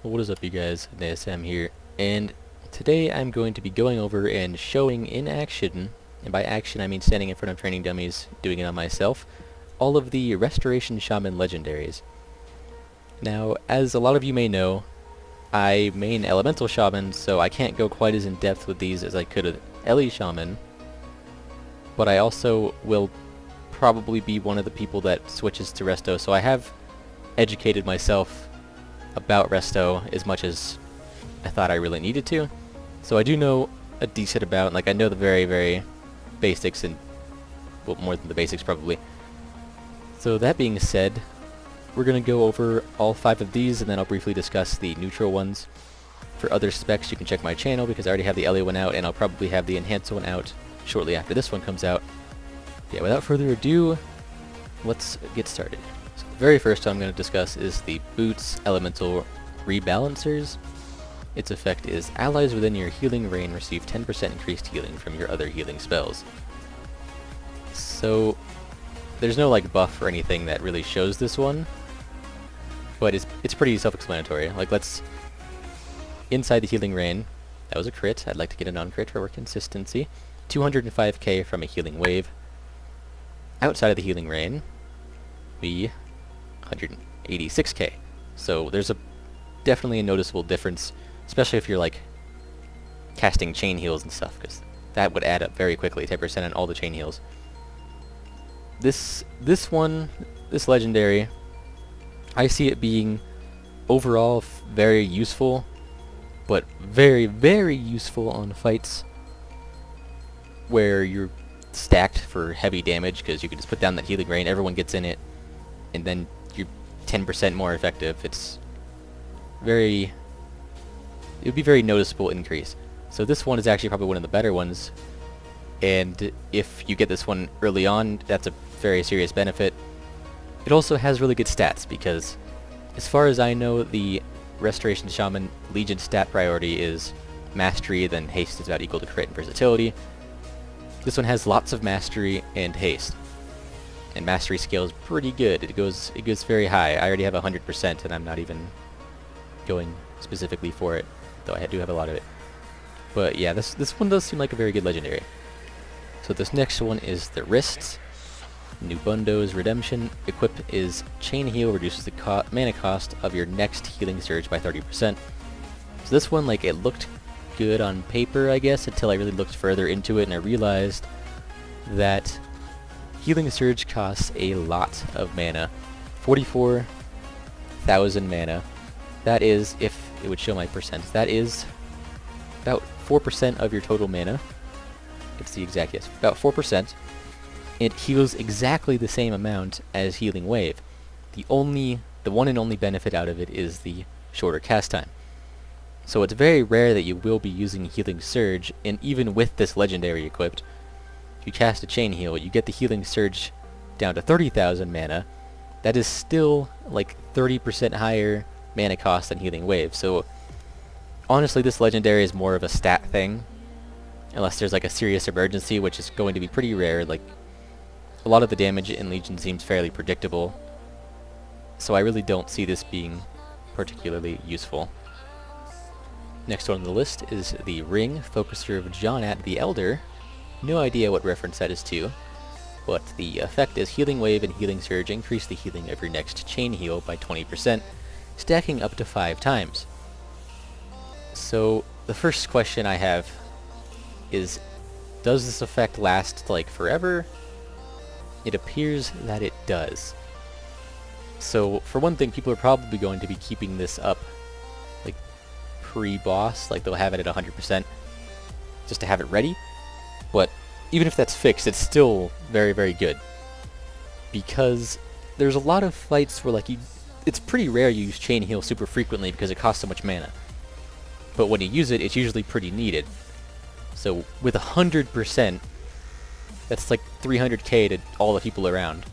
What is up, you guys? Naesam here, and today I'm going to be going over and showing in action, and by action I mean standing in front of training dummies, doing it on myself, all of the Restoration Shaman Legendaries. Now, as a lot of you may know, I main Elemental Shaman, so I can't go quite as in-depth with these as I could with Ele Shaman, but I also will probably be one of the people that switches to Resto, so I have educated myself about Resto as much as I thought I really needed to. So I do know a decent amount, like I know the very, very basics, and well, more than the basics probably. So that being said, we're going to go over all 5 of these, and then I'll briefly discuss the neutral ones. For other specs, you can check my channel because I already have the LA one out, and I'll probably have the enhanced one out shortly after this one comes out. Yeah, without further ado, let's get started. So the very first I'm going to discuss is the Boots Elemental Rebalancers. Its effect is allies within your healing range receive 10% increased healing from your other healing spells. So there's no like buff or anything that really shows this one, but it's pretty self-explanatory. Like, let's inside the healing rain. That was a crit. I'd like to get a non-crit for consistency. 205k from a healing wave. Outside of the healing rain, we 186k. So there's definitely a noticeable difference, especially if you're like casting chain heals and stuff, because that would add up very quickly. 10% on all the chain heals. This legendary, I see it being overall very useful, but very, very useful on fights where you're stacked for heavy damage, because you can just put down that healing rain, everyone gets in it, and then you're 10% more effective. It would be very noticeable increase. So this one is actually probably one of the better ones, and if you get this one early on, that's a very serious benefit. It also has really good stats, because as far as I know, the Restoration Shaman Legion stat priority is Mastery, then Haste is about equal to Crit and Versatility. This one has lots of Mastery and Haste, and Mastery scale is pretty good. It goes very high. I already have 100%, and I'm not even going specifically for it, though I do have a lot of it. But yeah, this one does seem like a very good legendary. So this next one is the Wrists. Nubundo's Redemption. Equip is Chain Heal, reduces the mana cost of your next healing surge by 30%. So this one, like, it looked good on paper, I guess, until I really looked further into it and I realized that healing surge costs a lot of mana. 44,000 mana. That is, if it would show my percent, that is about 4% of your total mana. It's the exact, yes, about 4%. It heals exactly the same amount as Healing Wave. The one and only benefit out of it is the shorter cast time. So it's very rare that you will be using Healing Surge, and even with this legendary equipped, if you cast a Chain Heal, you get the Healing Surge down to 30,000 mana. That is still like 30% higher mana cost than Healing Wave. So honestly, this legendary is more of a stat thing, unless there's like a serious emergency, which is going to be pretty rare. Like, a lot of the damage in Legion seems fairly predictable, so I really don't see this being particularly useful. Next on the list is the Ring, Focuser of Jonat the Elder. No idea what reference that is to, but the effect is Healing Wave and Healing Surge increase the healing of your next chain heal by 20%, stacking up to 5 times. So the first question I have is, does this effect last like forever? It appears that it does. So for one thing, people are probably going to be keeping this up like pre-boss, like they'll have it at 100% just to have it ready. But even if that's fixed, it's still very, very good, because there's a lot of fights where like it's pretty rare you use Chain Heal super frequently because it costs so much mana. But when you use it, it's usually pretty needed. So with 100%, that's like 300k to all the people around.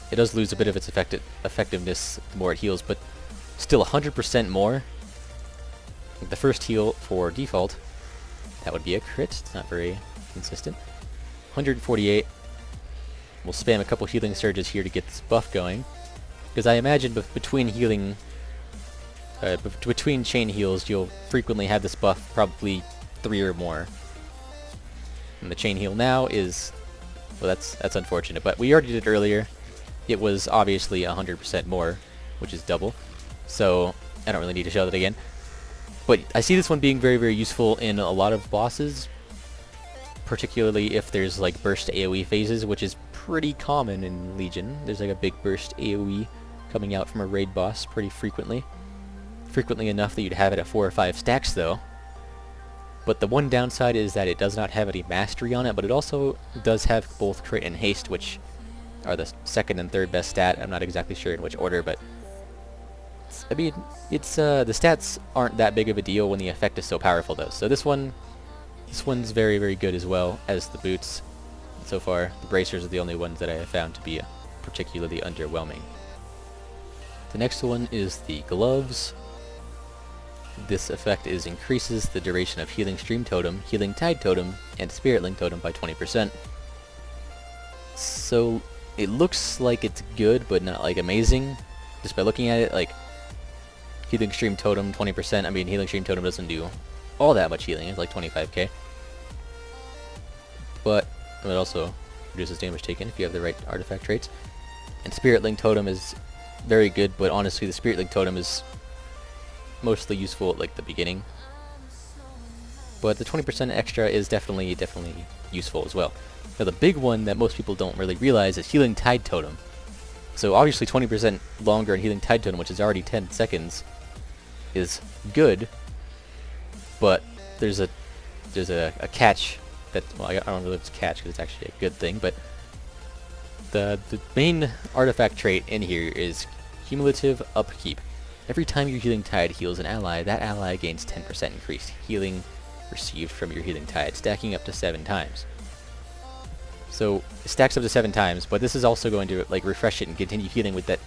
It does lose a bit of its effectiveness the more it heals, but still 100% more. The first heal for default, that would be a crit. It's not very consistent. 148. We'll spam a couple healing surges here to get this buff going. Because I imagine between healing, between chain heals, you'll frequently have this buff probably 3 or more. And the chain heal now is, well, that's unfortunate, but we already did it earlier. It was obviously 100% more, which is double. So I don't really need to show that again. But I see this one being very, very useful in a lot of bosses, particularly if there's like burst AoE phases, which is pretty common in Legion. There's like a big burst AoE coming out from a raid boss pretty frequently. Frequently enough that you'd have it at 4 or 5 stacks though. But the one downside is that it does not have any mastery on it, but it also does have both crit and haste, which are the second and third best stat. I'm not exactly sure in which order, but I mean, it's the stats aren't that big of a deal when the effect is so powerful though. So this one's very, very good as well as the boots. So far, the bracers are the only ones that I have found to be particularly underwhelming. The next one is the gloves. This effect increases the duration of Healing Stream Totem, Healing Tide Totem, and Spirit Link Totem by 20%. So it looks like it's good, but not like amazing. Just by looking at it, like Healing Stream Totem 20%. I mean, Healing Stream Totem doesn't do all that much healing. It's like 25k. But it also reduces damage taken if you have the right artifact traits. And Spirit Link Totem is very good, but honestly, the Spirit Link Totem is mostly useful at like the beginning. But the 20% extra is definitely useful as well. Now the big one that most people don't really realize is Healing Tide Totem. So obviously 20% longer in Healing Tide Totem, which is already 10 seconds, is good. But there's a catch that, well, I don't know if it's a catch because it's actually a good thing, but the main artifact trait in here is cumulative upkeep. Every time your Healing Tide heals an ally, that ally gains 10% increased healing received from your Healing Tide, stacking up to 7 times. So it stacks up to 7 times, but this is also going to like refresh it and continue healing with that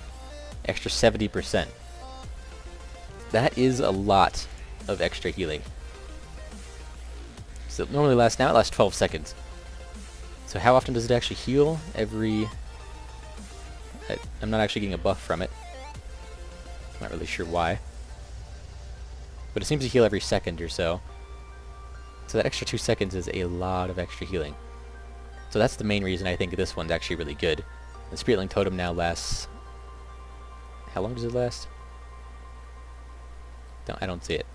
extra 70%. That is a lot of extra healing. So it normally lasts 12 seconds. So how often does it actually heal? I'm not actually getting a buff from it. I'm not really sure why. But it seems to heal every second or so. So that extra 2 seconds is a lot of extra healing. So that's the main reason I think this one's actually really good. The Spirit Link Totem now lasts... How long does it last? I don't see it.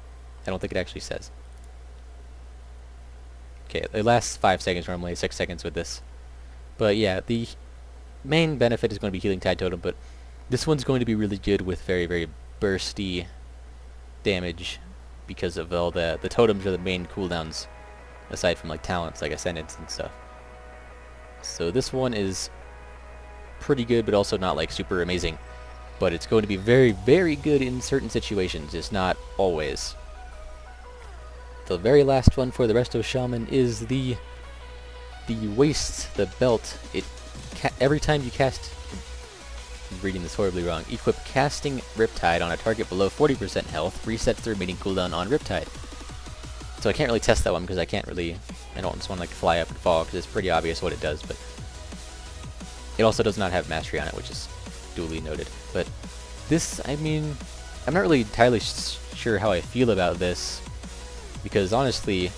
I don't think it actually says. Okay, it lasts 5 seconds normally, 6 seconds with this. But yeah, the main benefit is going to be Healing Tide Totem, but this one's going to be really good with very, very bursty damage because of all the totems are the main cooldowns, aside from like talents like Ascendance and stuff. So this one is pretty good, but also not like super amazing. But it's going to be very, very good in certain situations, just not always. The very last one for the rest of Shaman is the waist, the belt. Every time you cast... I'm reading this horribly wrong. Equip casting Riptide on a target below 40% health, resets the remaining cooldown on Riptide. So I can't really test that one because I don't just want to like fly up and fall because it's pretty obvious what it does, but it also does not have mastery on it, which is duly noted. But this, I mean, I'm not really entirely sure how I feel about this because honestly,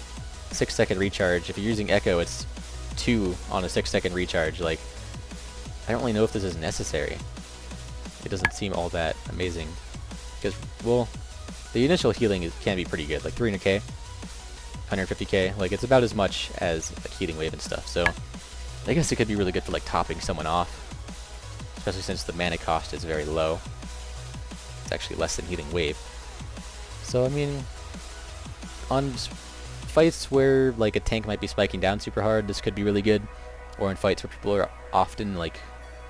6-second recharge, if you're using Echo, it's 2 on a 6-second recharge. Like, I don't really know if this is necessary. It doesn't seem all that amazing. Because, well, the initial healing can be pretty good. Like 300k, 150k. Like, it's about as much as like healing wave and stuff. So, I guess it could be really good for like topping someone off. Especially since the mana cost is very low. It's actually less than healing wave. So, I mean, on fights where like a tank might be spiking down super hard, this could be really good. Or in fights where people are often like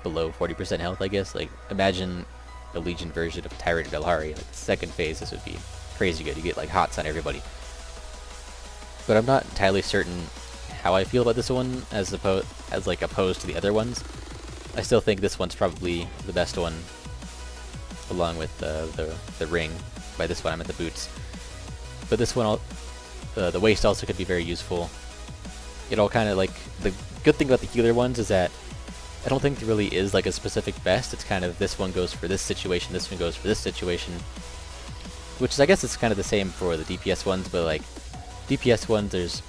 below 40% health, I guess. Like, imagine the Legion version of Tyrant Velhari. Like, the second phase, this would be crazy good. You get like hots on everybody. But I'm not entirely certain how I feel about this one as opposed to the other ones. I still think this one's probably the best one, along with the ring. By this one, I meant the boots. But this one, the waist also could be very useful. It all kind of like, the good thing about the healer ones is that I don't think there really is like a specific best. It's kind of this one goes for this situation, this one goes for this situation. Which is, I guess it's kind of the same for the DPS ones, but like DPS ones, there's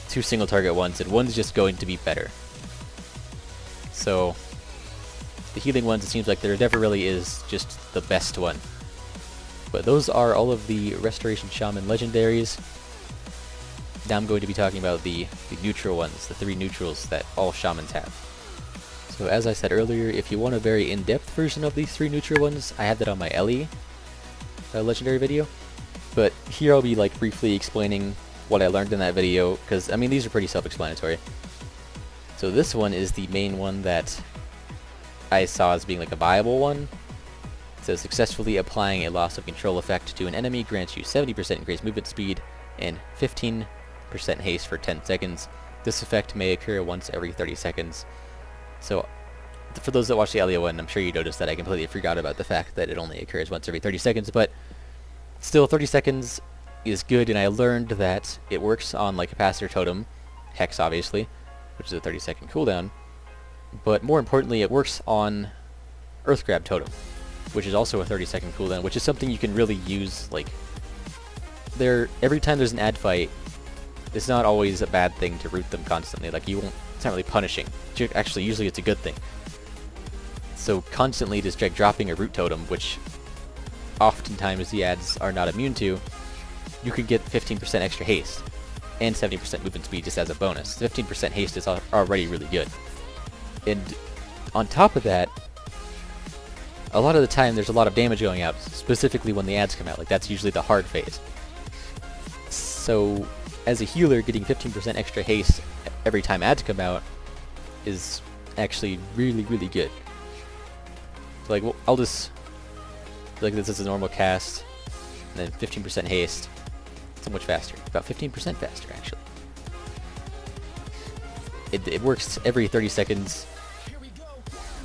2 single target ones, and one's just going to be better. So the healing ones, it seems like there never really is just the best one. But those are all of the Restoration Shaman legendaries. Now I'm going to be talking about the neutral ones, the 3 neutrals that all shamans have. So as I said earlier, if you want a very in-depth version of these 3 neutral ones, I have that on my Ellie legendary video. But here I'll be like briefly explaining what I learned in that video, because I mean these are pretty self-explanatory. So this one is the main one that I saw as being like a viable one. So successfully applying a loss of control effect to an enemy grants you 70% increased movement speed and 15% haste for 10 seconds. This effect may occur once every 30 seconds. So for those that watch the Elio one, I'm sure you noticed that I completely forgot about the fact that it only occurs once every 30 seconds, but still 30 seconds is good, and I learned that it works on like Capacitor Totem, Hex obviously, which is a 30-second cooldown, but more importantly it works on Earth Grab Totem, which is also a 30-second cooldown, which is something you can really use. Like, every time there's an ad fight, it's not always a bad thing to root them constantly. Like, you won't, it's not really punishing. Actually, usually it's a good thing. So constantly just dropping a root totem, which oftentimes the ads are not immune to, you could get 15% extra haste and 70% movement speed just as a bonus. 15% haste is already really good. And on top of that, a lot of the time there's a lot of damage going out, specifically when the ads come out. Like, that's usually the hard phase. So as a healer, getting 15% extra haste every time ads come out is actually really, really good. So like, well, I'll just, like, this is a normal cast, and then 15% haste, so much faster, about 15% faster actually. It works every 30 seconds,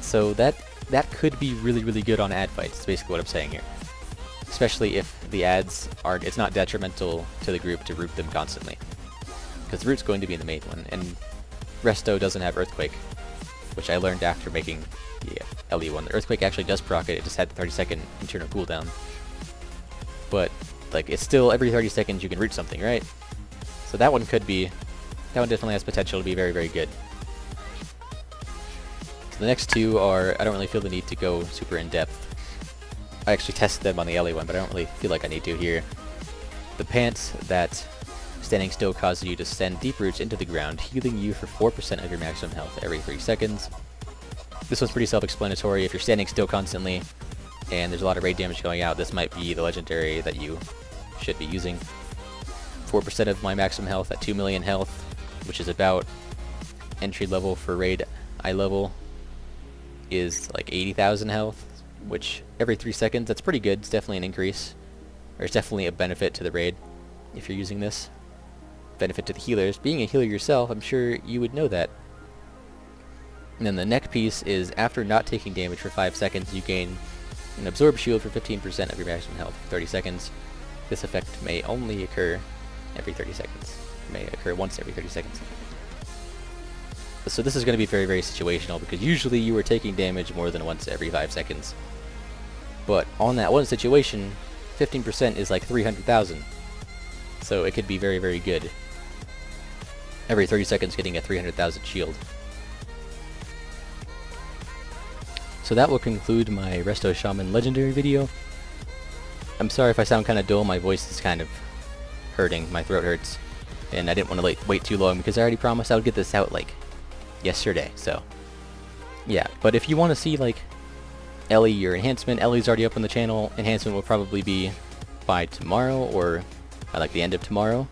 so that could be really, really good on ad fights, is basically what I'm saying here. Especially if the ads aren't, it's not detrimental to the group to root them constantly. Because the root's going to be in the main one, and Resto doesn't have Earthquake, which I learned after making the LE one. The Earthquake actually does proc it just had the 30-second internal cooldown. But, like, it's still every 30 seconds you can root something, right? So that one definitely has potential to be very, very good. So the next 2 are, I don't really feel the need to go super in-depth. I actually tested them on the LA one, but I don't really feel like I need to here. The pants that standing still causes you to send deep roots into the ground, healing you for 4% of your maximum health every 3 seconds. This one's pretty self-explanatory. If you're standing still constantly and there's a lot of raid damage going out, this might be the legendary that you should be using. 4% of my maximum health at 2 million health, which is about entry level for raid eye level, is like 80,000 health, which every 3 seconds, that's pretty good. It's definitely an increase. Or it's definitely a benefit to the raid if you're using this. Benefit to the healers. Being a healer yourself, I'm sure you would know that. And then the neck piece is, after not taking damage for 5 seconds, you gain an absorb shield for 15% of your maximum health for 30 seconds. This effect may only occur every 30 seconds. It may occur once every 30 seconds. So this is going to be very, very situational, because usually you are taking damage more than once every 5 seconds. But on that one situation, 15% is like 300,000. So it could be very, very good. Every 30 seconds getting a 300,000 shield. So that will conclude my Resto Shaman Legendary video. I'm sorry if I sound kind of dull, my voice is kind of hurting, my throat hurts. And I didn't want to wait too long, because I already promised I would get this out like yesterday, so yeah. But if you want to see like Ellie or Enhancement, Ellie's already up on the channel. Enhancement will probably be by tomorrow, or by like the end of tomorrow.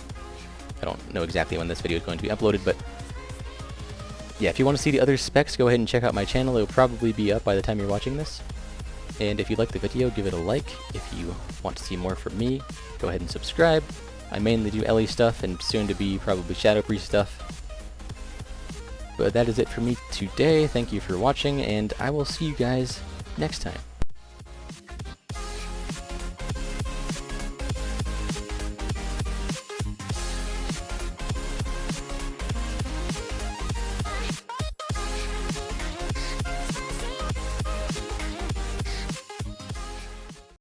I don't know exactly when this video is going to be uploaded, but yeah, if you want to see the other specs, go ahead and check out my channel. It will probably be up by the time you're watching this. And if you like the video, give it a like. If you want to see more from me, go ahead and subscribe. I mainly do Ellie stuff, and soon to be probably Shadow Priest stuff. But that is it for me today. Thank you for watching, and I will see you guys next time.